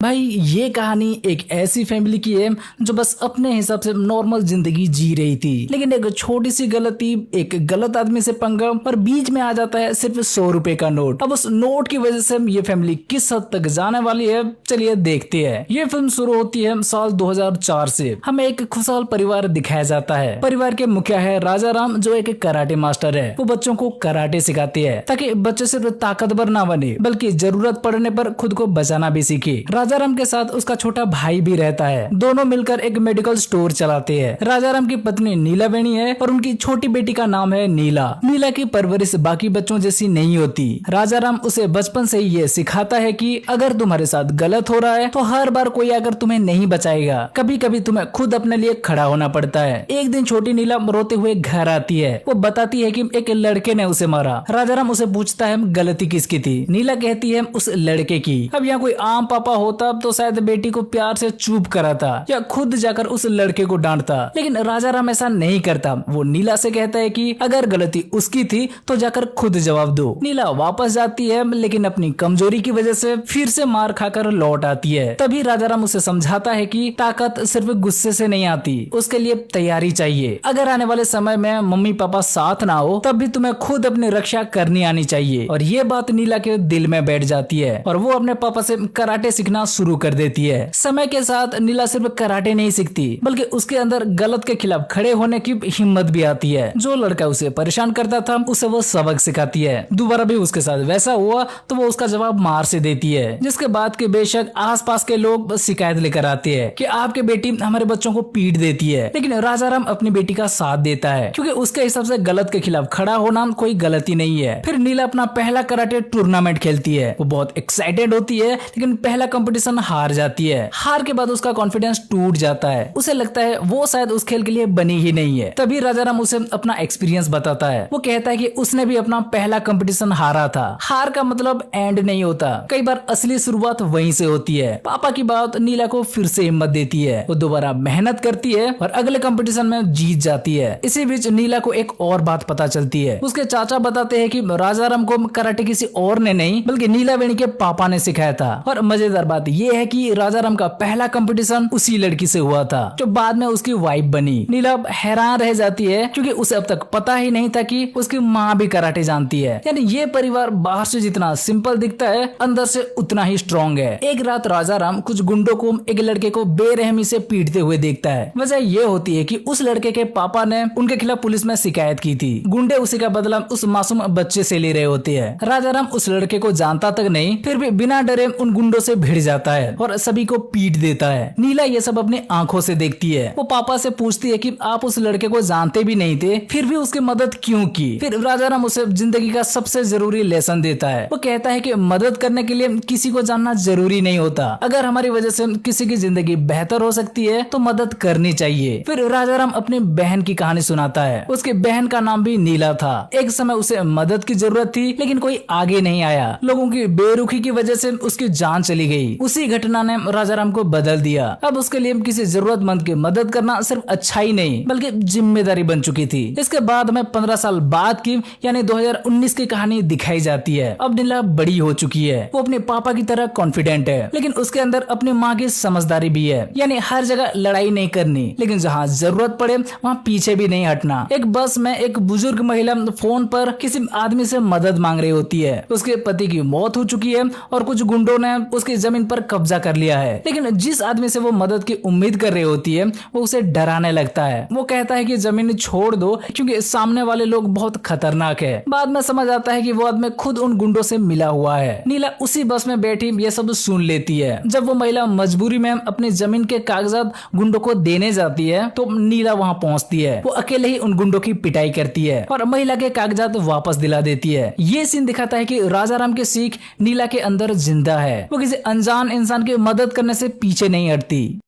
भाई ये कहानी एक ऐसी फैमिली की है जो बस अपने हिसाब से नॉर्मल जिंदगी जी रही थी, लेकिन एक छोटी सी गलती, एक गलत आदमी से पंगा और बीच में आ जाता है सिर्फ 100 रुपए का नोट। अब उस नोट की वजह से ये फैमिली किस हद तक जाने वाली है, चलिए देखते हैं। ये फिल्म शुरू होती है साल 2004 से। हमें एक खुशहाल परिवार दिखाया जाता है। परिवार के मुखिया है राजा राम, जो एक कराटे मास्टर है। वो बच्चों को कराटे सिखाते हैं ताकि बच्चे सिर्फ ताकतवर ना बने बल्कि जरूरत पड़ने पर खुद को बचाना भी सीखे। राजाराम के साथ उसका छोटा भाई भी रहता है। दोनों मिलकर एक मेडिकल स्टोर चलाते हैं। राजाराम की पत्नी नीला वेणी है और उनकी छोटी बेटी का नाम है नीला। नीला की परवरिश बाकी बच्चों जैसी नहीं होती। राजाराम उसे बचपन से ये सिखाता है कि अगर तुम्हारे साथ गलत हो रहा है तो हर बार कोई आकर तुम्हें नहीं बचाएगा, कभी कभी तुम्हें खुद अपने लिए खड़ा होना पड़ता है। एक दिन छोटी नीला रोते हुए घर आती है। वो बताती है कि एक लड़के ने उसे मारा। राजाराम उसे पूछता है गलती किसकी थी। नीला कहती है उस लड़के की। अब यहाँ कोई आम पापा होता तो शायद बेटी को प्यार से चुप कराता या खुद जाकर उस लड़के को डांटता, लेकिन राजाराम ऐसा नहीं करता। वो नीला से कहता है कि अगर गलती उसकी थी तो जाकर खुद जवाब दो। नीला वापस जाती है, लेकिन अपनी कमजोरी की वजह से फिर से मार खाकर लौट आती है। तभी राजाराम उसे समझाता है कि ताकत सिर्फ गुस्से से नहीं आती, उसके लिए तैयारी चाहिए। अगर आने वाले समय में मम्मी पापा साथ ना हो तब भी तुम्हें खुद अपनी रक्षा करनी आनी चाहिए। और ये बात नीला के दिल में बैठ जाती है और वो अपने पापा से कराटे सीखना शुरू कर देती है। समय के साथ नीला सिर्फ कराटे नहीं सीखती बल्कि उसके अंदर गलत के खिलाफ खड़े होने की हिम्मत भी आती है। जो लड़का उसे परेशान करता था उसे वो सबक सिखाती है। दोबारा भी उसके साथ वैसा हुआ तो वो उसका जवाब मार से देती है, जिसके बाद के बेशक आसपास के लोग शिकायत लेकर आते हैं कि आपके बेटी हमारे बच्चों को पीट देती है, लेकिन राजाराम अपनी बेटी का साथ देता है क्योंकि उसके हिसाब से गलत के खिलाफ खड़ा होना कोई गलती नहीं है। फिर नीला अपना पहला कराटे टूर्नामेंट खेलती है। वो बहुत एक्साइटेड होती है, लेकिन पहला कंपटीशन हार जाती है। हार के बाद उसका कॉन्फिडेंस टूट जाता है। उसे लगता है वो शायद उस खेल के लिए बनी ही नहीं है। तभी राजाराम उसे अपना एक्सपीरियंस बताता है। वो कहता है कि उसने भी अपना पहला कंपटीशन हारा था। हार का मतलब एंड नहीं होता, कई बार असली शुरुआत वहीं से होती है। पापा की बात नीला को फिर से हिम्मत देती है। वो दोबारा मेहनत करती है और अगले कंपटीशन में जीत जाती है। इसी बीच नीला को एक और बात पता चलती है। उसके चाचा बताते हैं कि राजाराम को कराटे किसी और ने नहीं बल्कि नीला वेणी के पापा ने सिखाया था। और मजेदार बात यह है कि राजाराम का पहला कंपटीशन उसी लड़की से हुआ था जो बाद में उसकी वाइफ बनी। नीला हैरान रह जाती है क्योंकि उसे अब तक पता ही नहीं था कि उसकी माँ भी कराटे जानती है। यानी ये परिवार बाहर से जितना सिंपल दिखता है अंदर से उतना ही स्ट्रॉन्ग है। एक रात राजाराम कुछ गुंडों को एक लड़के को बेरहमी से पीटते हुए देखता है। वजह ये होती है कि उस लड़के के पापा ने उनके खिलाफ पुलिस में शिकायत की थी। गुंडे उसी का बदला उस मासूम बच्चे से ले रहे होते हैं। राजाराम उस लड़के को जानता तक नहीं, फिर भी बिना डरे उन गुंडों से भिड़ जाता है और सभी को पीट देता है। नीला ये सब अपनी आंखों से देखती है। वो पापा से पूछती है कि आप उस लड़के को जानते भी नहीं थे, फिर भी उसकी मदद क्यों की। फिर राजाराम उसे जिंदगी का सबसे जरूरी लेसन देता है। वो कहता है कि मदद करने के लिए किसी को जानना जरूरी नहीं होता। अगर हमारी वजह से किसी की जिंदगी बेहतर हो सकती है तो मदद करनी चाहिए। फिर राजाराम अपनी बहन की कहानी सुनाता है। उसकी बहन का नाम भी नीला था। एक समय उसे मदद की जरूरत थी, लेकिन कोई आगे नहीं आया। लोगों की बेरुखी की वजह से उसकी जान चली गई। उसी घटना ने राजाराम को बदल दिया। अब उसके लिए किसी जरूरतमंद की मदद करना सिर्फ अच्छा ही नहीं बल्कि जिम्मेदारी बन चुकी थी। इसके बाद हमें 15 साल बाद की यानी 2019 की कहानी दिखाई जाती है। अब नीला बड़ी हो चुकी है। वो अपने पापा की तरह कॉन्फिडेंट है, लेकिन उसके अंदर अपनी माँ की समझदारी भी है। यानी हर जगह लड़ाई नहीं करनी, लेकिन जहाँ जरूरत पड़े वहाँ पीछे भी नहीं हटना। एक बस में एक बुजुर्ग महिला फोन पर किसी आदमी से मदद मांग रही होती है। उसके पति की मौत हो चुकी है और कुछ गुंडों ने उसकी जमीन पर कब्जा कर लिया है, लेकिन जिस आदमी से वो मदद की उम्मीद कर रही होती है वो उसे डराने लगता है। वो कहता है कि जमीन छोड़ दो क्योंकि सामने वाले लोग बहुत खतरनाक है। बाद में समझ आता है कि वो आदमी खुद उन गुंडों से मिला हुआ है। नीला उसी बस में बैठी ये सब सुन लेती है। जब वो महिला मजबूरी में अपनी जमीन के कागजात गुंडों को देने जाती है तो नीला वहाँ पहुँचती है। वो अकेले ही उन गुंडों की पिटाई करती है और महिला के कागजात वापस दिला देती है। ये सीन दिखाता है कि राजाराम की सीख नीला के अंदर जिंदा है। वो किसी अनजान इंसान की मदद करने से पीछे नहीं हटती।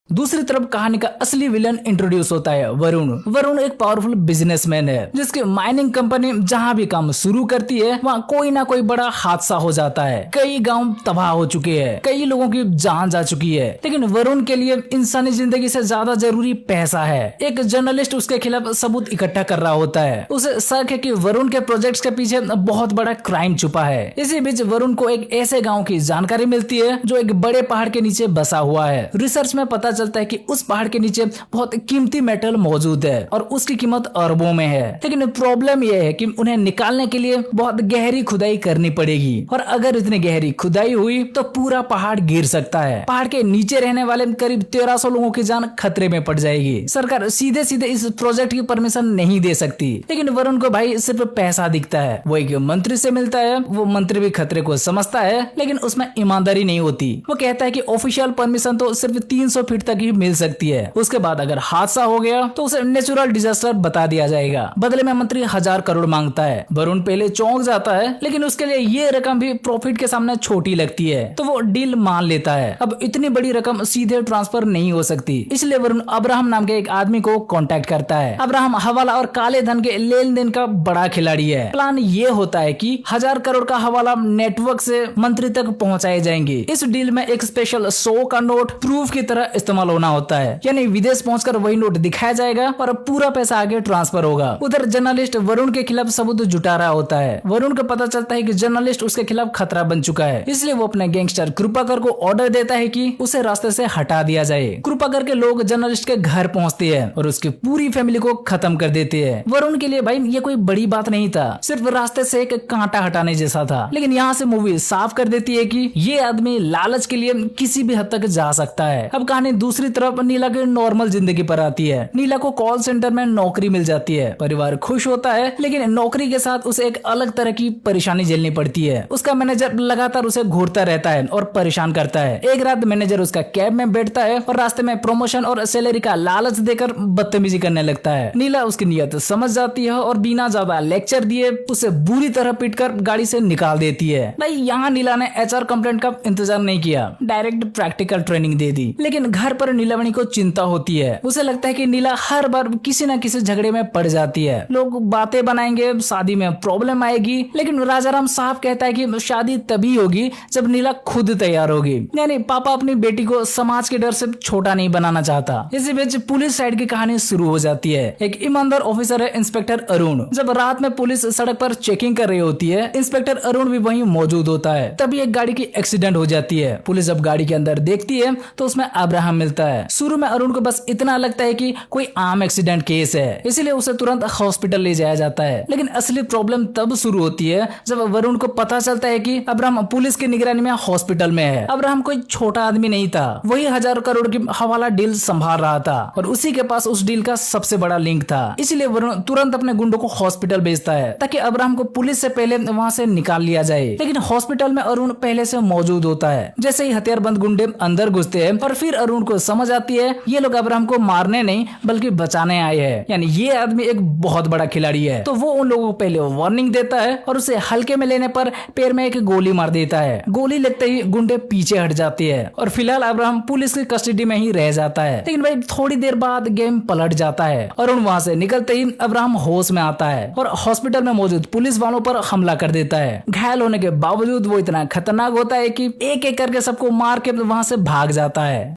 दूसरी तरफ कहानी का असली विलन इंट्रोड्यूस होता है वरुण। वरुण एक पावरफुल बिजनेसमैन है जिसकी माइनिंग कंपनी जहां भी काम शुरू करती है वहां कोई ना कोई बड़ा हादसा हो जाता है। कई गांव तबाह हो चुके हैं, कई लोगों की जान जा चुकी है, लेकिन वरुण के लिए इंसानी जिंदगी से ज्यादा जरूरी पैसा है। एक जर्नलिस्ट उसके खिलाफ सबूत इकट्ठा कर रहा होता है। उसे शक है कि वरुण के प्रोजेक्ट्स के पीछे बहुत बड़ा क्राइम छुपा है। इसी बीच वरुण को एक ऐसे गाँव की जानकारी मिलती है जो एक बड़े पहाड़ के नीचे बसा हुआ है। रिसर्च में पता चलता है कि उस पहाड़ के नीचे बहुत कीमती मेटल मौजूद है और उसकी कीमत अरबों में है। लेकिन प्रॉब्लम यह है कि उन्हें निकालने के लिए बहुत गहरी खुदाई करनी पड़ेगी और अगर इतनी गहरी खुदाई हुई तो पूरा पहाड़ गिर सकता है। पहाड़ के नीचे रहने वाले करीब 1300 लोगों की जान खतरे में पड़ जाएगी। सरकार सीधे सीधे इस प्रोजेक्ट की परमिशन नहीं दे सकती, लेकिन वरुण को भाई सिर्फ पैसा दिखता है। वो एक मंत्री से मिलता है। वो मंत्री भी खतरे को समझता है, लेकिन उसमें ईमानदारी नहीं होती। वो कहता है कि ऑफिशियल परमिशन तो सिर्फ 300 फीट तक ही मिल सकती है। उसके बाद अगर हादसा हो गया तो उसे नेचुरल डिजास्टर बता दिया जाएगा। बदले में मंत्री 1000 करोड़ मांगता है। वरुण पहले चौंक जाता है, लेकिन उसके लिए ये रकम भी प्रॉफिट के सामने छोटी लगती है, तो वो डील मान लेता है। अब इतनी बड़ी रकम सीधे ट्रांसफर नहीं हो सकती, इसलिए वरुण अब्राहम नाम के एक आदमी को कांटेक्ट करता है। अब्राहम हवाला और काले धन के लेन देन का बड़ा खिलाड़ी है। प्लान ये होता है कि 1000 करोड़ का हवाला नेटवर्क से मंत्री तक पहुंचाए जाएंगे। इस डील में एक स्पेशल 100 का नोट प्रूफ की तरह इस्तेमाल होना होता है, यानी विदेश पहुंचकर वही नोट दिखाया जाएगा और पूरा पैसा आगे ट्रांसफर होगा। उधर जर्नलिस्ट वरुण के खिलाफ सबूत जुटा रहा होता है। वरुण को पता चलता है कि जर्नलिस्ट उसके खिलाफ खतरा बन चुका है, इसलिए वो अपने गैंगस्टर कृपाकर को ऑर्डर देता है कि उसे रास्ते से हटा दिया जाए। कृपाकर के लोग जर्नलिस्ट के घर पहुंचते हैं और उसकी पूरी फैमिली को खत्म कर देते हैं। वरुण के लिए भाई ये कोई बड़ी बात नहीं था, सिर्फ रास्ते से एक कांटा हटाने जैसा था। लेकिन यहाँ से मूवी साफ कर देती है कि ये आदमी लालच के लिए किसी भी हद तक जा सकता है। अब कहानी दूसरी तरफ नीला के नॉर्मल जिंदगी पर आती है। नीला को कॉल सेंटर में नौकरी मिल जाती है। परिवार खुश होता है, लेकिन नौकरी के साथ उसे एक अलग तरह की परेशानी झेलनी पड़ती है। उसका मैनेजर लगातार उसे घूरता रहता है और परेशान करता है। एक रात मैनेजर उसका कैब में बैठता है और रास्ते में प्रमोशन और सैलरी का लालच देकर बदतमीजी करने लगता है। नीला उसकी नियत समझ जाती है और बिना ज्यादा लेक्चर दिए उसे बुरी तरह पीटकर गाड़ी से निकाल देती है। भाई यहाँ नीला ने HR कंप्लेंट का इंतजार नहीं किया, डायरेक्ट प्रैक्टिकल ट्रेनिंग दे दी। लेकिन घर पर नीलामणि को चिंता होती है। उसे लगता है कि नीला हर बार किसी न किसी झगड़े में पड़ जाती है। लोग बातें बनाएंगे, शादी में प्रॉब्लम आएगी, लेकिन राजाराम साहब कहता है कि शादी तभी होगी जब नीला खुद तैयार होगी। यानी पापा अपनी बेटी को समाज के डर से छोटा नहीं बनाना चाहता। इसी बीच पुलिस साइड की कहानी शुरू हो जाती है। एक ईमानदार ऑफिसर है इंस्पेक्टर अरुण। जब रात में पुलिस सड़क पर चेकिंग कर रही होती है, इंस्पेक्टर अरुण भी वहीं मौजूद होता है। तभी एक गाड़ी की एक्सीडेंट हो जाती है। पुलिस जब गाड़ी के अंदर देखती है तो उसमें अब्राहम मिलता है। शुरू में अरुण को बस इतना लगता है कि कोई आम एक्सीडेंट केस है, इसलिए उसे तुरंत हॉस्पिटल ले जाया जाता है। लेकिन असली प्रॉब्लम तब शुरू होती है जब वरुण को पता चलता है कि अब्राहम पुलिस की निगरानी में हॉस्पिटल में है। अब्राहम कोई छोटा आदमी नहीं था, वही 1000 करोड़ की हवाला डील संभाल रहा था और उसी के पास उस डील का सबसे बड़ा लिंक था। इसलिए वरुण तुरंत अपने गुंडों को हॉस्पिटल भेजता है ताकि अब्राहम को पुलिस से पहले वहां से निकाल लिया जाए। लेकिन हॉस्पिटल में अरुण पहले से मौजूद होता है। जैसे ही हथियारबंद गुंडे अंदर घुसते हैं और फिर अरुण को समझ आती है ये लोग अब्राहम को मारने नहीं बल्कि बचाने आए हैं, यानी ये आदमी एक बहुत बड़ा खिलाड़ी है। तो वो उन लोगों को पहले वार्निंग देता है और उसे हल्के में लेने पर पैर में एक गोली मार देता है। गोली लगते ही गुंडे पीछे हट जाते हैं और फिलहाल अब्राहम पुलिस की कस्टडी में ही रह जाता है। लेकिन भाई थोड़ी देर बाद गेम पलट जाता है और उन वहां से निकलते ही अब्राहम होश में आता है और हॉस्पिटल में मौजूद पुलिस वालों पर हमला कर देता है। घायल होने के बावजूद वो इतना खतरनाक होता है कि एक एक करके सबको मार के वहां से भाग जाता है।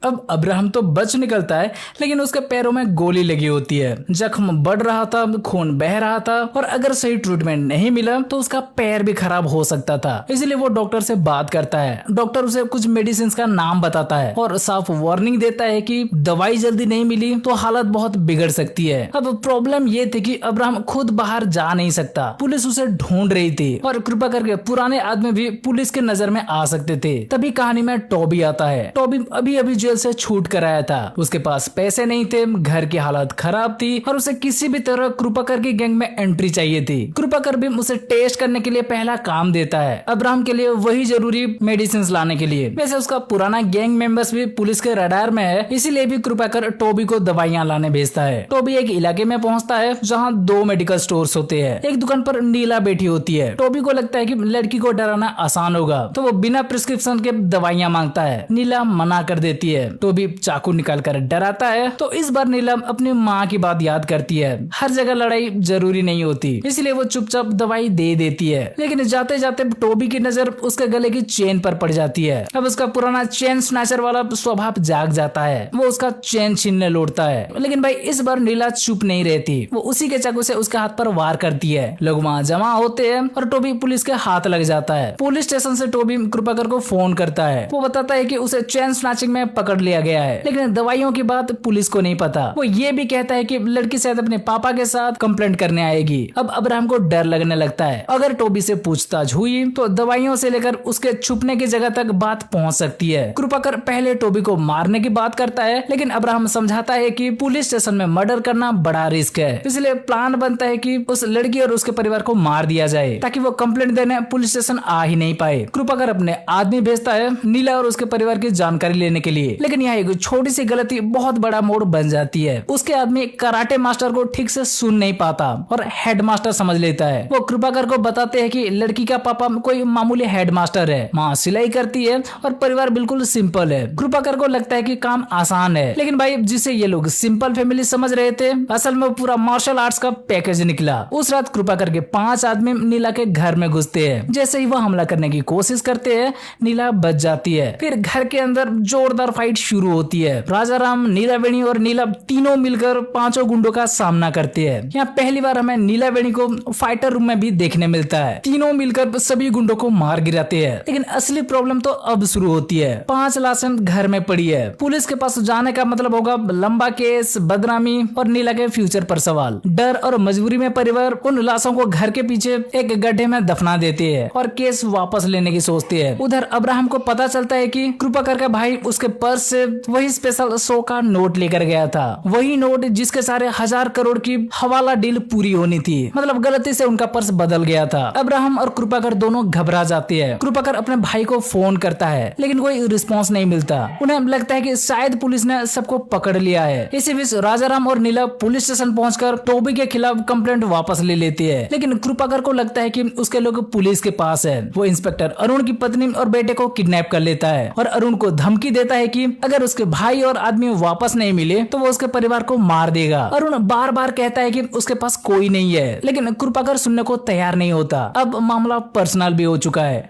अब अब्राहम तो बच निकलता है, लेकिन उसके पैरों में गोली लगी होती है। जख्म बढ़ रहा था, खून बह रहा था और अगर सही ट्रीटमेंट नहीं मिला तो उसका पैर भी खराब हो सकता था। इसलिए वो डॉक्टर से बात करता है। डॉक्टर उसे कुछ मेडिसिन का नाम बताता है और साफ वार्निंग देता है कि दवाई जल्दी नहीं मिली तो हालत बहुत बिगड़ सकती है। अब प्रॉब्लम ये थी कि अब्राहम खुद बाहर जा नहीं सकता, पुलिस उसे ढूंढ रही थी और कृपा करके पुराने आदमी भी पुलिस के नजर में आ सकते थे। तभी कहानी में टॉबी आता है। टॉबी अभी अभी जेल से छूट कर आया था। उसके पास पैसे नहीं थे, घर की हालत खराब थी और उसे किसी भी तरह कृपाकर की गैंग में एंट्री चाहिए थी। कृपाकर भी उसे टेस्ट करने के लिए पहला काम देता है, अब्राहम के लिए वही जरूरी मेडिसिन लाने के लिए। वैसे उसका पुराना गैंग मेंबर्स भी पुलिस के रडार में है, इसीलिए भी कृपाकर टोबी को दवाइयां लाने भेजता है। टोबी एक इलाके में पहुंचता है जहाँ 2 मेडिकल स्टोर्स होते हैं। एक दुकान पर नीला बैठी होती है। टोबी को लगता है कि लड़की को डराना आसान होगा, तो वो बिना प्रिस्क्रिप्शन के दवाइयां मांगता है। नीला मना कर देती है है। टोबी चाकू निकालकर डराता है तो इस बार नीलम अपनी माँ की बात याद करती है। हर जगह लड़ाई जरूरी नहीं होती, इसलिए वो चुपचाप दवाई दे देती है। लेकिन जाते जाते टोबी की नजर उसके गले की चेन पर पड़ जाती है। अब उसका पुराना चेन स्नैचर वाला स्वभाव जाग जाता है। वो उसका चेन छीनने लौटता है, लेकिन भाई इस बार नीला चुप नहीं रहती। वो उसी के चाकू से उसके हाथ पर वार करती है। लोग वहाँ जमा होते हैं और टोबी पुलिस के हाथ लग जाता है। पुलिस स्टेशन से टोबी कृपाकर को फोन करता है। वो बताता है कि उसे चेन स्नैचिंग में पकड़ लिया गया है, लेकिन दवाइयों की बात पुलिस को नहीं पता। वो ये भी कहता है कि लड़की शायद अपने पापा के साथ कंप्लेंट करने आएगी। अब अब्राहम को डर लगने लगता है, अगर टोबी से पूछताछ हुई तो दवाइयों से लेकर उसके छुपने की जगह तक बात पहुंच सकती है। कृपाकर पहले टोबी को मारने की बात करता है, लेकिन अब्राहम समझाता है कि पुलिस स्टेशन में मर्डर करना बड़ा रिस्क है, इसलिए प्लान बनता है कि उस लड़की और उसके परिवार को मार दिया जाए ताकि वो कंप्लेंट देने पुलिस स्टेशन आ ही नहीं पाए। कृपाकर अपने आदमी भेजता है नीला और उसके परिवार की जानकारी लेने के लिए, लेकिन यहाँ एक छोटी सी गलती बहुत बड़ा मोड़ बन जाती है। उसके आदमी कराटे मास्टर को ठीक से सुन नहीं पाता और हेडमास्टर समझ लेता है। वो कृपाकर को बताते हैं कि लड़की का पापा कोई मामूली हेडमास्टर है, माँ सिलाई करती है और परिवार बिल्कुल सिंपल है। कृपाकर को लगता है कि काम आसान है, लेकिन भाई जिसे ये लोग सिंपल फैमिली समझ रहे थे, असल में पूरा मार्शल आर्ट्स का पैकेज निकला। उस रात कृपाकर के 5 आदमी नीला के घर में घुसते हैं। जैसे ही वो हमला करने की कोशिश करते हैं, नीला बच जाती है। फिर घर के अंदर जोरदार फाइट शुरू होती है। राजाराम, नीलावेणी और नीला तीनों मिलकर 5 गुंडों का सामना करते हैं। यहाँ पहली बार हमें नीलावेणी को फाइटर रूम में भी देखने मिलता है। तीनों मिलकर सभी गुंडों को मार गिराते हैं, लेकिन असली प्रॉब्लम तो अब शुरू होती है। 5 लाशें घर में पड़ी है। पुलिस के पास जाने का मतलब होगा लंबा केस, बदनामी और नीला के फ्यूचर पर सवाल। डर और मजबूरी में परिवार उन लाशों को घर के पीछे एक गड्ढे में दफना देते हैं और केस वापस लेने की सोचते हैं। उधर अब्राहम को पता चलता है कि कृपाकर का भाई उसके पर्स से वही स्पेशल 100 का नोट लेकर गया था, वही नोट जिसके सारे 1000 करोड़ की हवाला डील पूरी होनी थी। मतलब गलती से उनका पर्स बदल गया था। अब्राहम और कृपाकर दोनों घबरा जाते हैं। कृपाकर अपने भाई को फोन करता है, लेकिन कोई रिस्पॉन्स नहीं मिलता। उन्हें लगता है कि शायद पुलिस ने सबको पकड़ लिया है। इसी बीच राजाराम और नीला पुलिस स्टेशन पहुंचकर टोबी के खिलाफ कंप्लेंट वापस ले लेती है, लेकिन कृपाकर को लगता है कि उसके लोग पुलिस के पास है। वो इंस्पेक्टर अरुण की पत्नी और बेटे को किडनैप कर लेता है और अरुण को धमकी देता है कि अगर उसके भाई और आदमी वापस नहीं मिले तो वो उसके परिवार को मार देगा। अरुण बार बार कहता है कि उसके पास कोई नहीं है, लेकिन कृपाकर सुनने को तैयार नहीं होता। अब मामला पर्सनल भी हो चुका है।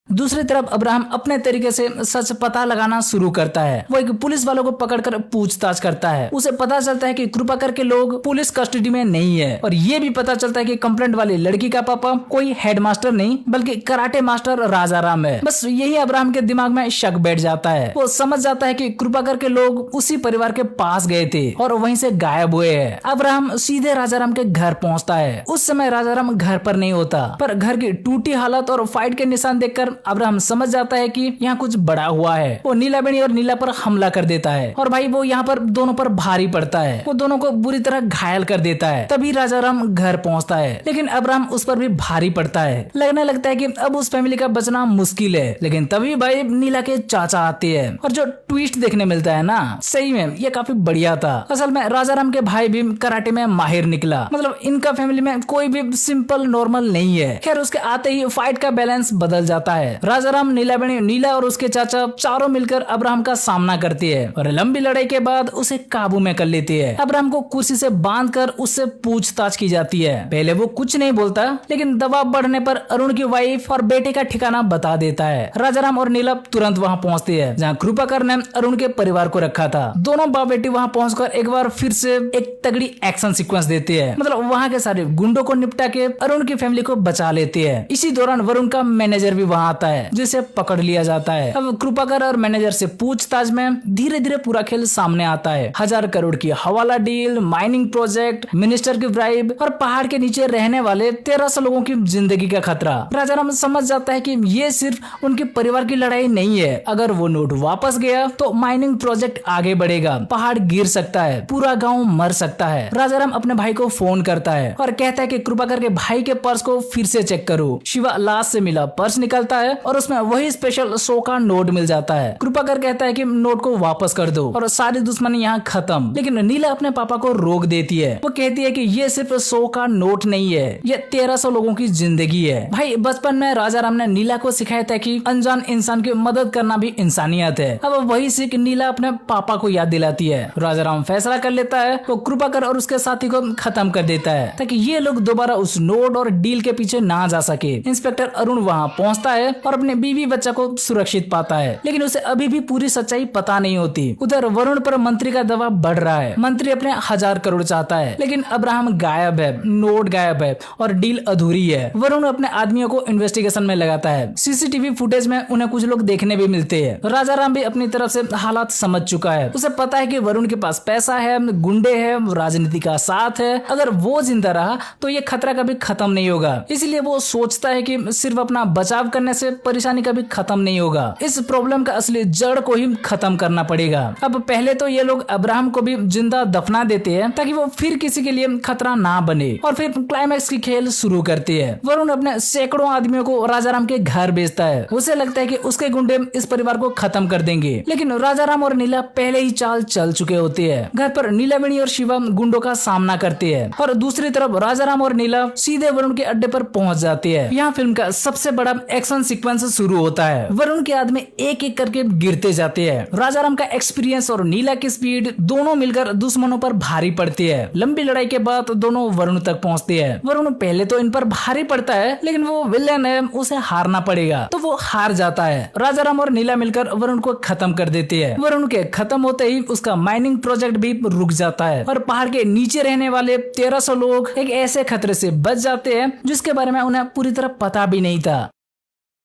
दूसरी तरफ अब्राहम अपने तरीके से सच पता लगाना शुरू करता है। वो एक पुलिस वालों को पकड़कर पूछताछ करता है। उसे पता चलता है कि कृपाकर के लोग पुलिस कस्टडी में नहीं है, और ये भी पता चलता है कि कंप्लेंट वाली लड़की का पापा कोई हेडमास्टर नहीं बल्कि कराटे मास्टर राजाराम है। बस यही अब्राहम के दिमाग में शक बैठ जाता है। वो समझ जाता है कि कृपाकर के लोग उसी परिवार के पास गए थे और वहीं से गायब हुए हैं। अब्राहम सीधे राजाराम के घर पहुंचता है। उस समय राजाराम घर पर नहीं होता, पर घर की टूटी हालत और फाइट के निशान देखकर अब्राहम समझ जाता है कि यहाँ कुछ बड़ा हुआ है। वो नीलावेणी और नीला पर हमला कर देता है और भाई वो यहाँ पर दोनों पर भारी पड़ता है। वो दोनों को बुरी तरह घायल कर देता है। तभी राजाराम घर पहुंचता है, लेकिन अब्राहम उस पर भी भारी पड़ता है। लगने लगता है कि अब उस फैमिली का बचना मुश्किल है। लेकिन तभी भाई नीला के चाचा आते हैं और जो ट्विस्ट देखने मिलता है ना, सही में ये काफी बढ़िया था। असल में राजाराम के भाई भी कराटे में माहिर निकला। मतलब इनका फैमिली में कोई भी सिंपल नॉर्मल नहीं है। खैर उसके आते ही फाइट का बैलेंस बदल जाता है। राजाराम, नीलावेणी, नीला और उसके चाचा चारों मिलकर अब्राहम का सामना करते हैं और लंबी लड़ाई के बाद उसे काबू में कर लेते हैं। अब्राहम को कुर्सी से बांधकर उससे पूछताछ की जाती है। पहले वो कुछ नहीं बोलता, लेकिन दबाव बढ़ने पर अरुण की वाइफ और बेटे का ठिकाना बता देता है। राजाराम और नीला तुरंत वहाँ पहुँचते हैं जहाँ कृपाकर ने अरुण के परिवार को रखा था। दोनों बाप बेटी वहाँ पहुँचकर एक बार फिर से एक तगड़ी एक्शन सीक्वेंस देते हैं। मतलब वहाँ के सारे गुंडों को निपटा के अरुण की फैमिली को बचा लेते हैं। इसी दौरान वरुण का मैनेजर भी वहाँ आता है, जिसे पकड़ लिया जाता है। अब कृपाकर और मैनेजर से पूछताछ में धीरे धीरे पूरा खेल सामने आता है। 1000 करोड़ की हवाला डील, माइनिंग प्रोजेक्ट, मिनिस्टर की ब्राइब और पहाड़ के नीचे रहने वाले 1300 लोगों की जिंदगी का खतरा। राजाराम समझ जाता है कि ये सिर्फ उनके परिवार की लड़ाई नहीं है। अगर वो नोट वापस गया तो माइनिंग प्रोजेक्ट आगे बढ़ेगा, पहाड़ गिर सकता है, पूरा गाँव मर सकता है। राजाराम अपने भाई को फोन करता है और कहता है कि कृपाकर के भाई के पर्स को फिर से चेक करो। शिवा लाश से मिला पर्स निकलता है है और उसमें वही स्पेशल 100 का नोट मिल जाता है। कृपाकर कहता है कि नोट को वापस कर दो और सारी दुश्मनी यहाँ खत्म, लेकिन नीला अपने पापा को रोक देती है। वो कहती है कि ये सिर्फ 100 का नोट नहीं है, ये 1300 लोगों की जिंदगी है। भाई बचपन में राजा राम ने नीला को सिखाया था कि अनजान इंसान की मदद करना भी इंसानियत है। अब वही सीख नीला अपने पापा को याद दिलाती है। राजा राम फैसला कर लेता है वो कृपाकर और उसके साथी को खत्म कर देता है ताकि ये लोग दोबारा उस नोट और डील के पीछे ना जा सके। इंस्पेक्टर अरुण वहाँ पहुँचता है और अपने बीवी बच्चा को सुरक्षित पाता है, लेकिन उसे अभी भी पूरी सच्चाई पता नहीं होती। उधर वरुण पर मंत्री का दबाव बढ़ रहा है। मंत्री अपने 1000 करोड़ चाहता है, लेकिन अब्राहम गायब है, नोट गायब है और डील अधूरी है। वरुण अपने आदमियों को इन्वेस्टिगेशन में लगाता है। सीसीटीवी फुटेज में उन्हें कुछ लोग देखने भी मिलते हैं। राजा राम भी अपनी तरफ से हालात समझ चुका है। उसे पता है कि वरुण के पास पैसा है, गुंडे हैं, राजनीति का साथ है। अगर वो जिंदा रहा तो ये खतरा कभी खत्म नहीं होगा। इसलिए वो सोचता है कि सिर्फ अपना बचाव करने से परेशानी कभी खत्म नहीं होगा। इस प्रॉब्लम का असली जड़ को ही खत्म करना पड़ेगा। अब पहले तो ये लोग अब्राहम को भी जिंदा दफना देते हैं ताकि वो फिर किसी के लिए खतरा ना बने, और फिर क्लाइमैक्स की खेल शुरू करती है। वरुण अपने सैकड़ों आदमियों को राजाराम के घर भेजता है। उसे लगता है कि उसके गुंडे इस परिवार को खत्म कर देंगे, लेकिन राजाराम और नीला पहले ही चाल चल चुके होते हैं। घर पर नीलावेणी और शिवा गुंडों का सामना करते हैं और दूसरी तरफ राजाराम और नीला सीधे वरुण के अड्डे पर पहुंच जाते हैं। यहाँ फिल्म का सबसे बड़ा एक्शन सीक्वेंस शुरू होता है। वरुण के आदमी एक एक करके गिरते जाते हैं। राजाराम का एक्सपीरियंस और नीला की स्पीड दोनों मिलकर दुश्मनों पर भारी पड़ती है। लंबी लड़ाई के बाद दोनों वरुण तक पहुंचते हैं। वरुण पहले तो इन पर भारी पड़ता है, लेकिन वो विलेन है, उसे हारना पड़ेगा, तो वो हार जाता है। राजाराम और नीला मिलकर वरुण को खत्म कर देते हैं। वरुण के खत्म होते ही उसका माइनिंग प्रोजेक्ट भी रुक जाता है और पहाड़ के नीचे रहने वाले 1300 लोग एक ऐसे खतरे से बच जाते हैं जिसके बारे में उन्हें पूरी तरह पता भी नहीं था।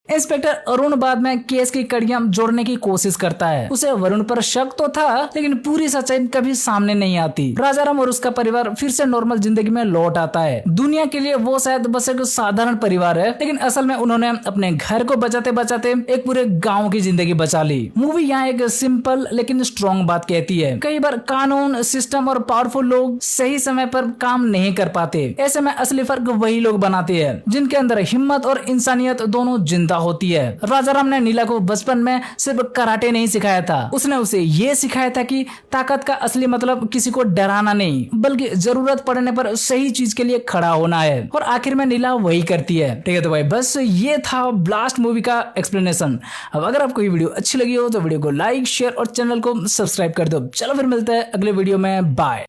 इंस्पेक्टर अरुण बाद में केस की कड़ियां जोड़ने की कोशिश करता है। उसे वरुण पर शक तो था, लेकिन पूरी सच्चाई कभी सामने नहीं आती। राजाराम और उसका परिवार फिर से नॉर्मल जिंदगी में लौट आता है। दुनिया के लिए वो शायद बस एक साधारण परिवार है, लेकिन असल में उन्होंने अपने घर को बचाते बचाते एक पूरे गाँव की जिंदगी बचा ली। मूवी यहाँ एक सिंपल लेकिन स्ट्रॉन्ग बात कहती है। कई बार कानून, सिस्टम और पावरफुल लोग सही समय पर काम नहीं कर पाते। ऐसे में असली फर्क वही लोग बनाते हैं जिनके अंदर हिम्मत और इंसानियत दोनों जिंदा होती है। राजाराम ने नीला को बचपन में सिर्फ कराटे नहीं सिखाया था, उसने उसे ये सिखाया था कि ताकत का असली मतलब किसी को डराना नहीं, बल्कि जरूरत पड़ने पर सही चीज के लिए खड़ा होना है। और आखिर में नीला वही करती है। ठीक है, तो भाई बस ये था ब्लास्ट मूवी का एक्सप्लेनेशन। अब अगर आपको ये वीडियो अच्छी लगी हो तो वीडियो को लाइक, शेयर और चैनल को सब्सक्राइब कर दो। चलो फिर मिलते हैं अगले वीडियो में। बाय।